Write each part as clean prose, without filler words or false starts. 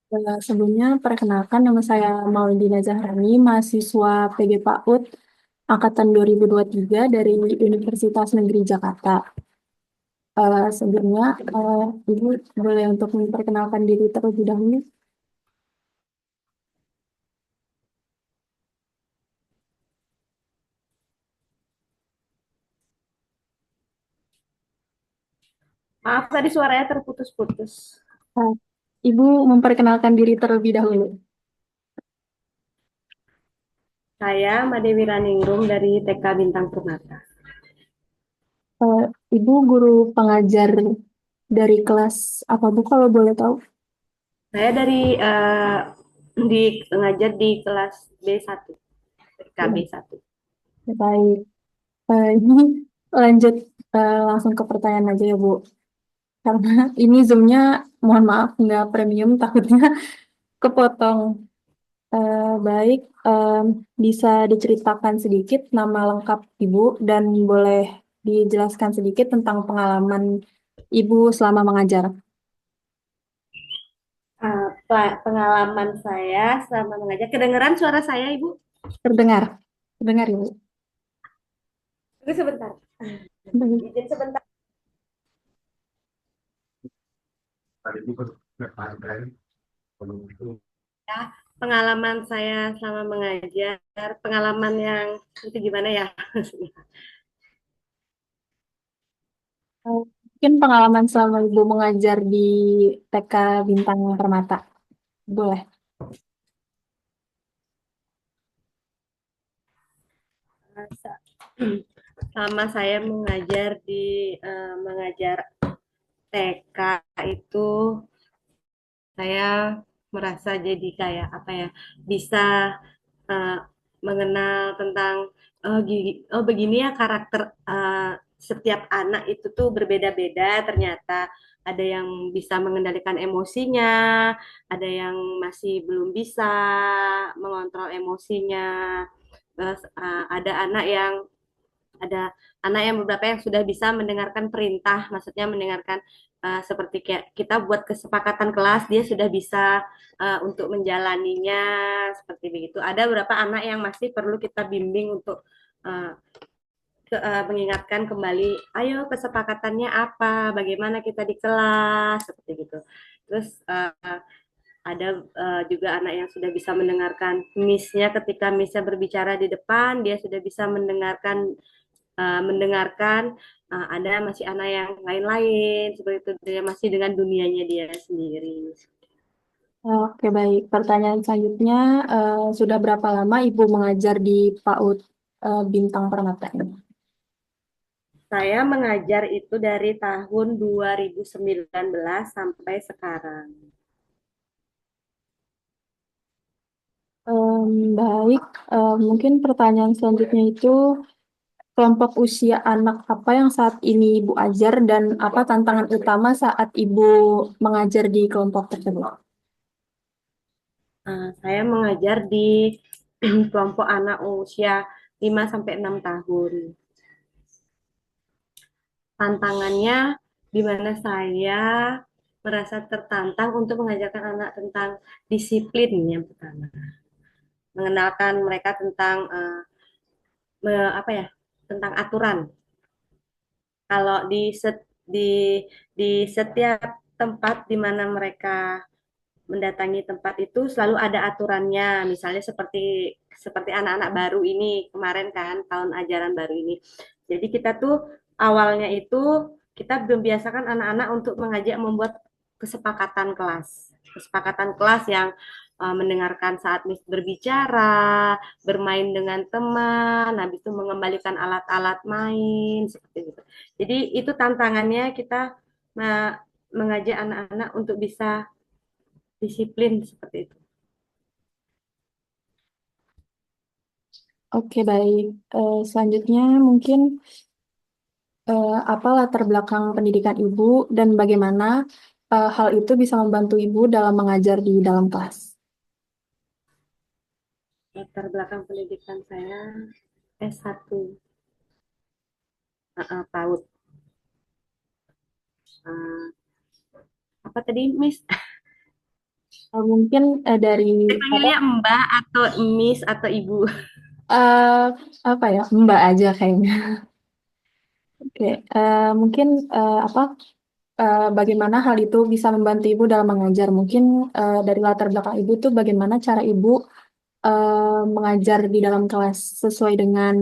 Sebelumnya, perkenalkan nama saya Maulidina Zahrani, mahasiswa PG PAUD Angkatan 2023 dari Universitas Negeri Jakarta. Sebelumnya, Ibu boleh untuk memperkenalkan diri terlebih dahulu. Maaf tadi suaranya terputus-putus. Uh, Ibu memperkenalkan diri terlebih dahulu. Saya Madewi Raningrum dari TK Bintang Permata. Uh, Ibu guru pengajar dari kelas apa Bu kalau boleh tahu? Saya di ngajar di kelas B1, TK Ya, B1. baik. Ini lanjut langsung ke pertanyaan aja ya Bu. Karena ini Zoom-nya, mohon maaf, nggak premium, takutnya kepotong. Baik, bisa diceritakan sedikit nama lengkap Ibu dan boleh dijelaskan sedikit tentang pengalaman Ibu selama mengajar. Pengalaman saya selama mengajar. Kedengeran suara saya, Ibu? Terdengar, terdengar Ibu. Tunggu sebentar. Baik. Izin sebentar. Ya, pengalaman saya selama mengajar, pengalaman yang itu gimana ya? Mungkin pengalaman selama Ibu mengajar di TK Bintang Permata. Boleh. Selama saya mengajar TK itu saya merasa jadi kayak apa ya, bisa eh, mengenal tentang oh begini ya karakter setiap anak itu tuh berbeda-beda. Ternyata ada yang bisa mengendalikan emosinya, ada yang masih belum bisa mengontrol emosinya. Terus ada anak yang beberapa yang sudah bisa mendengarkan perintah, maksudnya mendengarkan seperti kayak kita buat kesepakatan kelas, dia sudah bisa untuk menjalaninya seperti begitu. Ada beberapa anak yang masih perlu kita bimbing untuk uh, mengingatkan kembali, ayo kesepakatannya apa, bagaimana kita di kelas seperti gitu. Terus ada juga anak yang sudah bisa mendengarkan miss-nya ketika miss-nya berbicara di depan, dia sudah bisa mendengarkan ada masih anak yang lain-lain seperti itu, dia masih dengan dunianya dia sendiri. Oke, baik. Pertanyaan selanjutnya, sudah berapa lama Ibu mengajar di PAUD Bintang Permata ini? Saya mengajar itu dari tahun 2019 sampai sekarang. Baik, mungkin pertanyaan selanjutnya itu kelompok usia anak apa yang saat ini Ibu ajar dan apa tantangan utama saat Ibu mengajar di kelompok tersebut? Saya mengajar di kelompok anak usia 5 sampai 6 tahun. Tantangannya di mana saya merasa tertantang untuk mengajarkan anak tentang disiplin yang pertama, mengenalkan mereka tentang apa ya, tentang aturan. Kalau di setiap tempat di mana mereka mendatangi tempat itu selalu ada aturannya. Misalnya seperti seperti anak-anak baru ini kemarin kan tahun ajaran baru ini. Jadi kita tuh awalnya itu kita belum biasakan anak-anak untuk mengajak membuat kesepakatan kelas. Kesepakatan kelas yang mendengarkan saat Miss berbicara, bermain dengan teman, habis itu mengembalikan alat-alat main seperti itu. Jadi itu tantangannya kita mengajak anak-anak untuk bisa disiplin seperti itu. Oke, baik. Selanjutnya mungkin apa latar belakang pendidikan Ibu dan bagaimana hal itu bisa membantu Ibu dalam mengajar di dalam kelas? Latar belakang pendidikan saya S1 PAUD. Uh, apa tadi Miss? Mungkin dari Saya apa? panggilnya Mbak atau Miss atau Ibu. eh apa ya? Mbak aja kayaknya. Oke, mungkin apa? Bagaimana hal itu bisa membantu ibu dalam mengajar? Mungkin dari latar belakang ibu tuh bagaimana cara ibu mengajar di dalam kelas sesuai dengan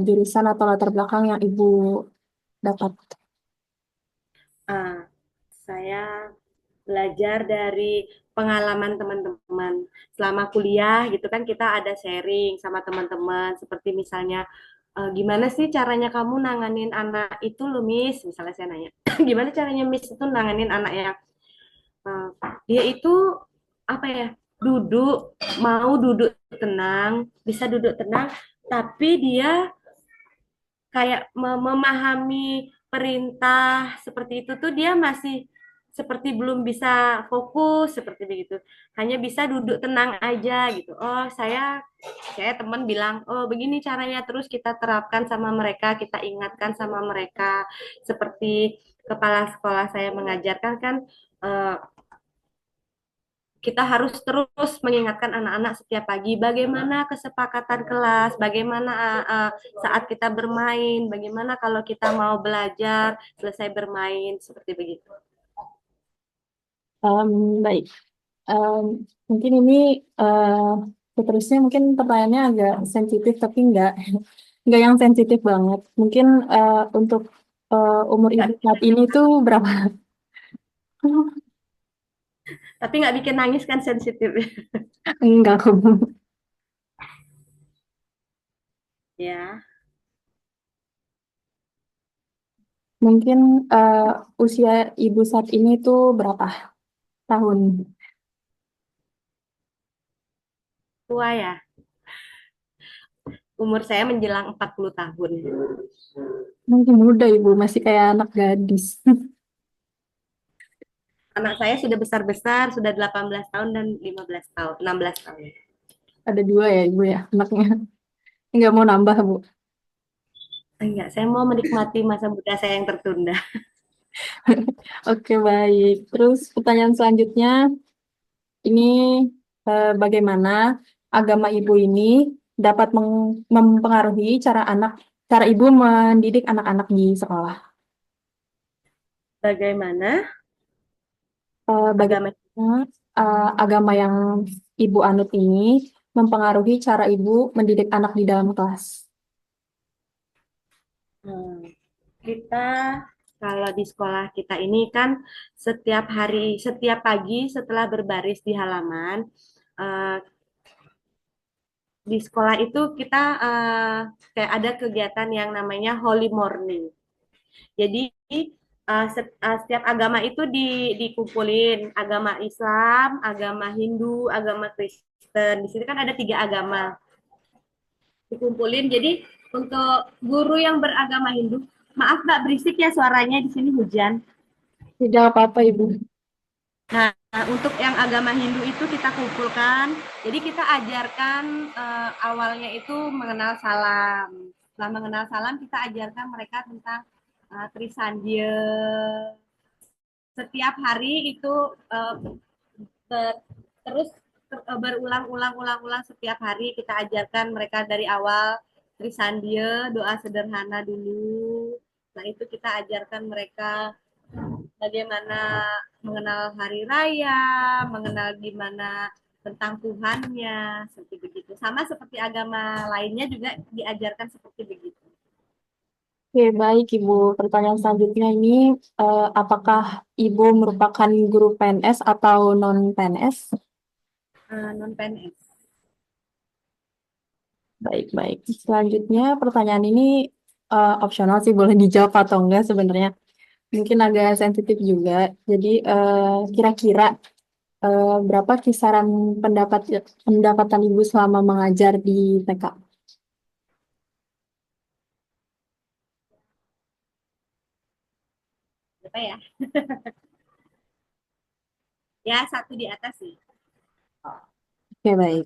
jurusan atau latar belakang yang ibu dapat. Ah, saya belajar dari pengalaman teman-teman selama kuliah gitu kan kita ada sharing sama teman-teman seperti misalnya gimana sih caranya kamu nanganin anak itu loh Miss misalnya saya nanya gimana caranya Miss itu nanganin anak yang eh, dia itu apa ya duduk mau duduk tenang bisa duduk tenang tapi dia kayak memahami perintah seperti itu tuh dia masih seperti belum bisa fokus seperti begitu. Hanya bisa duduk tenang aja gitu. Oh, saya teman bilang, "Oh, begini caranya." Terus kita terapkan sama mereka, kita ingatkan sama mereka seperti kepala sekolah saya mengajarkan kan eh, kita harus terus mengingatkan anak-anak setiap pagi bagaimana kesepakatan kelas, bagaimana saat kita bermain, bagaimana kalau kita mau belajar selesai bermain seperti begitu. Em, Baik. Em, Mungkin ini seterusnya mungkin pertanyaannya agak sensitif tapi nggak yang sensitif banget. Mungkin untuk umur Nggak ibu bikin, saat ini tuh berapa? tapi nggak bikin nangis kan sensitif Enggak kok. ya. Mungkin eh, usia ibu saat ini tuh berapa tahun? Tua ya. Umur saya menjelang 40 tahun. Mungkin muda ibu, masih kayak anak gadis. Anak saya sudah besar-besar, sudah 18 tahun dan 15 tahun, 16 tahun. Ada dua ya ibu ya anaknya. Nggak mau nambah bu. Enggak, saya mau menikmati masa muda saya yang tertunda. Oke baik. Terus pertanyaan selanjutnya, ini bagaimana agama ibu ini dapat mempengaruhi cara ibu mendidik anak-anak di sekolah? Bagaimana agama Bagaimana agama yang ibu anut ini mempengaruhi cara ibu mendidik anak di dalam kelas? Hmm, kita kalau di sekolah kita ini kan setiap hari, setiap pagi setelah berbaris di halaman, eh, di sekolah itu kita kayak ada kegiatan yang namanya Holy Morning. Jadi setiap agama itu dikumpulin, agama Islam, agama Hindu, agama Kristen. Di sini kan ada 3 agama dikumpulin. Jadi untuk guru yang beragama Hindu, maaf Mbak berisik ya suaranya di sini hujan. Tidak apa-apa ibu. Nah, untuk yang agama Hindu itu kita kumpulkan. Jadi kita ajarkan awalnya itu mengenal salam. Setelah mengenal salam, kita ajarkan mereka tentang Trisandya. Setiap hari itu uh, terus berulang-ulang setiap hari kita ajarkan mereka dari awal Trisandya, doa sederhana dulu. Nah, itu kita ajarkan mereka bagaimana mengenal hari raya, mengenal gimana tentang Tuhannya, seperti begitu. Sama seperti agama lainnya juga diajarkan seperti begitu. Oke, baik Ibu. Pertanyaan selanjutnya ini, apakah Ibu merupakan guru PNS atau non-PNS? Non PNS. Baik-baik. Selanjutnya, pertanyaan ini opsional sih, boleh dijawab atau enggak sebenarnya. Mungkin agak sensitif juga. Jadi, kira-kira berapa kisaran pendapatan Ibu selama mengajar di TK? Apa ya? Ya, satu di atas sih. Oke, baik.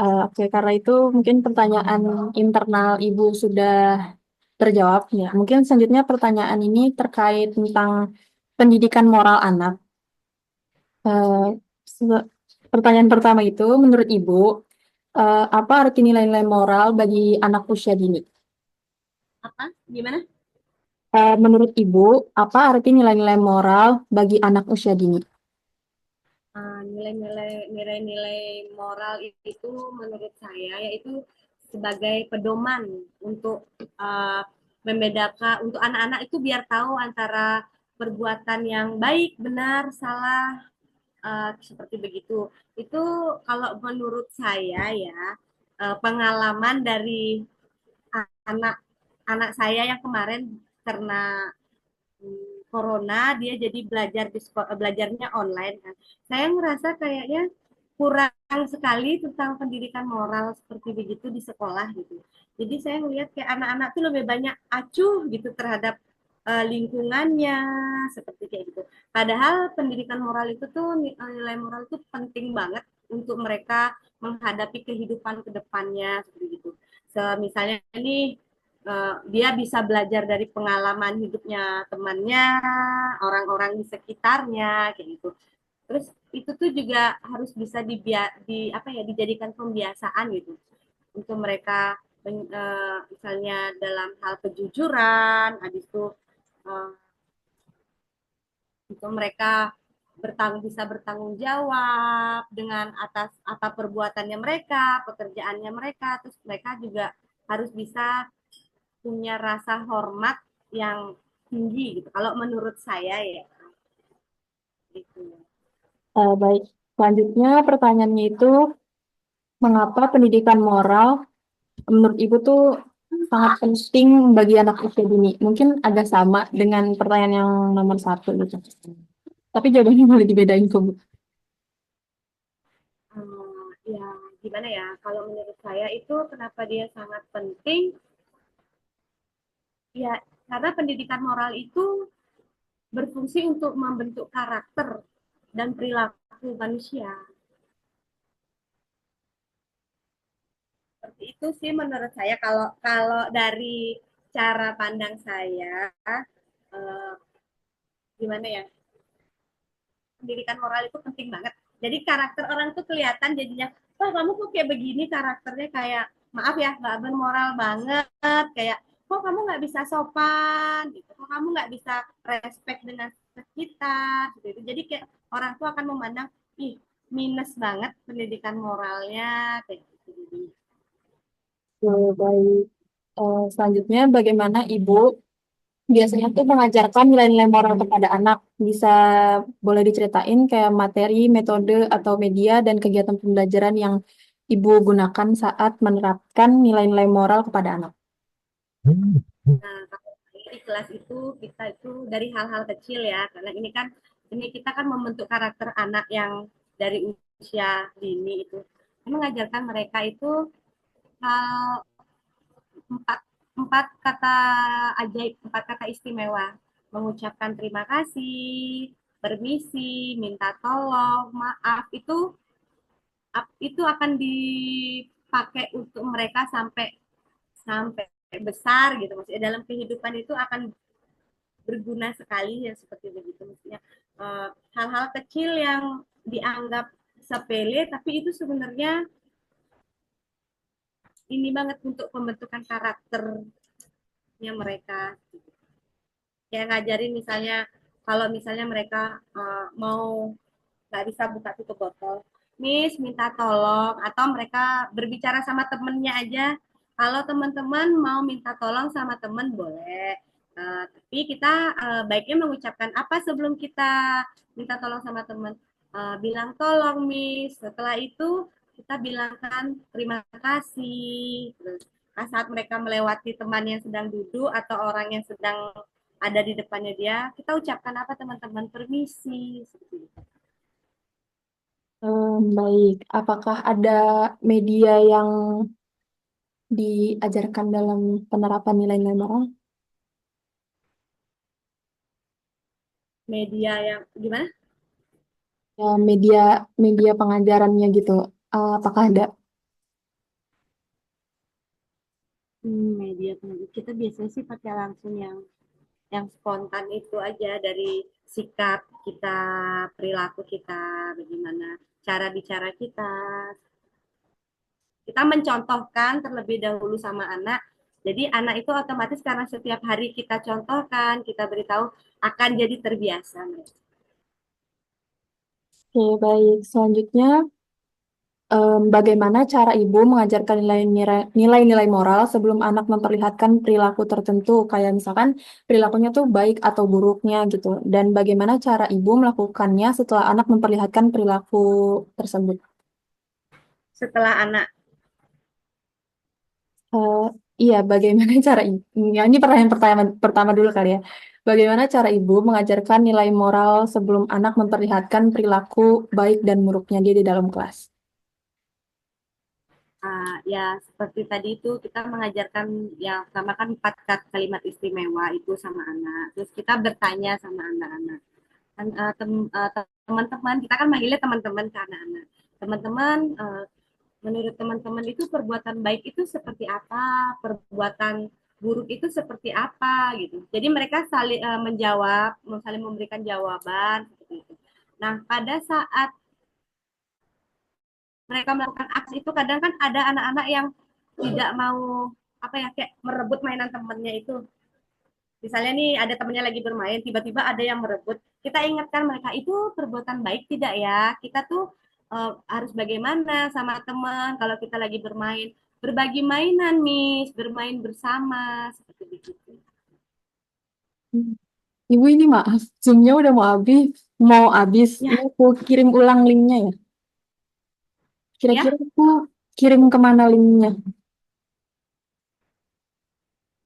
Oke, karena itu mungkin pertanyaan internal Ibu sudah terjawab ya. Mungkin selanjutnya pertanyaan ini terkait tentang pendidikan moral anak. Eh, se- Pertanyaan pertama itu, menurut Ibu, apa arti nilai-nilai moral bagi anak usia dini? Apa? Gimana? Menurut Ibu, apa arti nilai-nilai moral bagi anak usia dini? Nilai-nilai moral itu menurut saya yaitu sebagai pedoman untuk uh, membedakan untuk anak-anak itu biar tahu antara perbuatan yang baik, benar, salah, seperti begitu. Itu kalau menurut saya ya, pengalaman dari anak anak saya yang kemarin karena corona dia jadi belajarnya online kan. Saya ngerasa kayaknya kurang sekali tentang pendidikan moral seperti begitu di sekolah gitu. Jadi saya melihat kayak anak-anak tuh lebih banyak acuh gitu terhadap lingkungannya seperti kayak gitu. Padahal pendidikan moral itu tuh nilai moral itu penting banget untuk mereka menghadapi kehidupan kedepannya seperti itu. Misalnya nih dia bisa belajar dari pengalaman hidupnya temannya, orang-orang di sekitarnya, kayak gitu. Terus itu tuh juga harus bisa dijadikan pembiasaan gitu untuk mereka misalnya dalam hal kejujuran, habis itu uh, untuk mereka bisa bertanggung jawab dengan atas apa perbuatannya mereka, pekerjaannya mereka, terus mereka juga harus bisa punya rasa hormat yang tinggi gitu. Kalau menurut saya ya gitu. Baik, selanjutnya pertanyaannya itu, mengapa pendidikan moral menurut Ibu tuh sangat penting bagi anak usia dini? Mungkin agak sama dengan pertanyaan yang nomor satu gitu. Tapi jawabannya boleh dibedain kok, Bu. Ya gimana ya? Kalau menurut saya itu kenapa dia sangat penting? Ya karena pendidikan moral itu berfungsi untuk membentuk karakter dan perilaku manusia. Seperti itu sih menurut saya kalau kalau dari cara pandang saya eh, gimana ya? Pendidikan moral itu penting banget. Jadi karakter orang tuh kelihatan jadinya, wah kamu kok kayak begini karakternya kayak maaf ya nggak bermoral banget, kayak kok kamu nggak bisa sopan, gitu. Kok kamu nggak bisa respect dengan sekitar, gitu. Jadi kayak orang tuh akan memandang, ih minus banget pendidikan moralnya kayak gitu. Baik. Selanjutnya, bagaimana Ibu biasanya tuh mengajarkan nilai-nilai moral kepada anak? Bisa boleh diceritain kayak materi, metode, atau media dan kegiatan pembelajaran yang Ibu gunakan saat menerapkan nilai-nilai moral kepada anak. Nah, kalau di kelas itu kita itu dari hal-hal kecil ya, karena ini kita kan membentuk karakter anak yang dari usia dini itu. Mengajarkan mereka itu hal empat empat kata ajaib, empat kata istimewa, mengucapkan terima kasih, permisi, minta tolong, maaf itu akan dipakai untuk mereka sampai sampai besar gitu, maksudnya dalam kehidupan itu akan berguna sekali ya seperti begitu, maksudnya hal-hal kecil yang dianggap sepele tapi itu sebenarnya ini banget untuk pembentukan karakternya mereka. Kayak ngajarin misalnya kalau misalnya mereka mau nggak bisa buka tutup botol, Miss minta tolong, atau mereka berbicara sama temennya aja, kalau teman-teman mau minta tolong sama temen boleh, tapi kita baiknya mengucapkan apa sebelum kita minta tolong sama teman. Bilang tolong Miss, setelah itu kita bilangkan terima kasih. Terus saat mereka melewati teman yang sedang duduk atau orang yang sedang ada di depannya dia, kita ucapkan apa teman-teman, permisi seperti itu. Baik, apakah ada media yang diajarkan dalam penerapan nilai-nilai moral? Media yang gimana? Ya, media media pengajarannya gitu. Apakah ada? Media kita biasanya sih pakai langsung yang yang spontan itu aja dari sikap kita, perilaku kita, bagaimana cara bicara kita. Kita mencontohkan terlebih dahulu sama anak. Jadi anak itu otomatis karena setiap hari kita contohkan, kita beritahu akan jadi terbiasa. Oke, baik. Selanjutnya, bagaimana cara ibu mengajarkan nilai-nilai moral sebelum anak memperlihatkan perilaku tertentu, kayak misalkan perilakunya tuh baik atau buruknya gitu. Dan bagaimana cara ibu melakukannya setelah anak memperlihatkan perilaku tersebut. Setelah anak, Eh, iya, bagaimana cara ibu? Ya, ini pertanyaan pertama pertama dulu kali ya. Bagaimana cara ibu mengajarkan nilai moral sebelum anak memperlihatkan perilaku baik dan buruknya dia di dalam kelas? ya seperti tadi itu kita mengajarkan yang pertama kan 4 kalimat istimewa itu sama anak. Terus kita bertanya sama anak-anak. Kan, teman-teman, kita kan manggilnya teman-teman ke anak-anak. Teman-teman, menurut teman-teman itu perbuatan baik itu seperti apa, perbuatan buruk itu seperti apa gitu. Jadi mereka saling menjawab, saling memberikan jawaban seperti itu. Nah, pada saat mereka melakukan aksi itu kadang kan ada anak-anak yang tidak mau apa ya kayak merebut mainan temannya itu. Misalnya nih ada temannya lagi bermain, tiba-tiba ada yang merebut. Kita ingatkan mereka itu perbuatan baik tidak ya? Kita tuh harus bagaimana sama teman kalau kita lagi bermain, berbagi mainan, Miss, bermain bersama seperti itu. Hmm. Ibu ini maaf, Zoom-nya udah mau habis. Ya, Ini aku kirim ulang linknya ya. ya, Kira-kira aku kirim kemana linknya?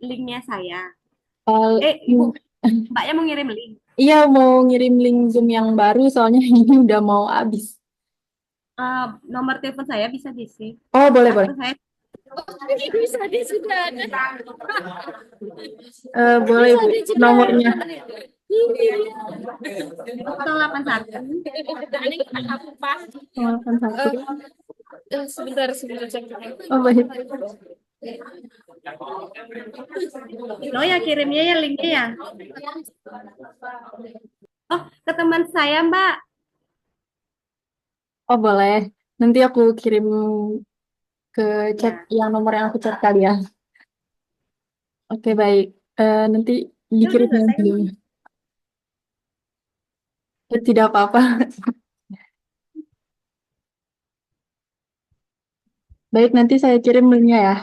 linknya saya. Ibu, Link- Mbaknya mau ngirim link. Iya, mau ngirim link Zoom yang baru soalnya ini udah mau habis. Nomor telepon saya bisa diisi Oh, boleh, boleh. atau saya Bisa di sudah ada. Boleh, Bisa Bu. di sudah Nomornya. ada. Ini. 081. Ini aku pas. 81. Sebentar sebentar cek. Oh, baik. Oh ya kirimnya ya linknya ya. Oh ke teman saya Mbak. Oh, boleh. Nanti aku kirim ke chat Ya. yang nomor yang aku chat kali ya. Oke, baik. Nanti Udah dikirim yang selesai. videonya. Tidak apa-apa. Baik, nanti saya kirim linknya ya.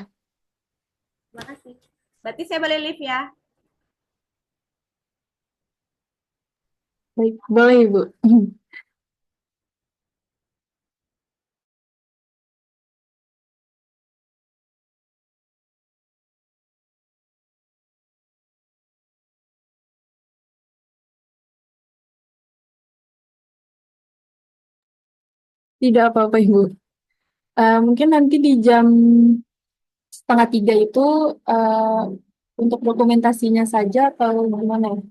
Terima kasih. Berarti saya boleh live ya. Baik, boleh, Ibu. Tidak apa-apa, Ibu. Mungkin nanti di jam 2:30 itu untuk dokumentasinya saja atau gimana ya?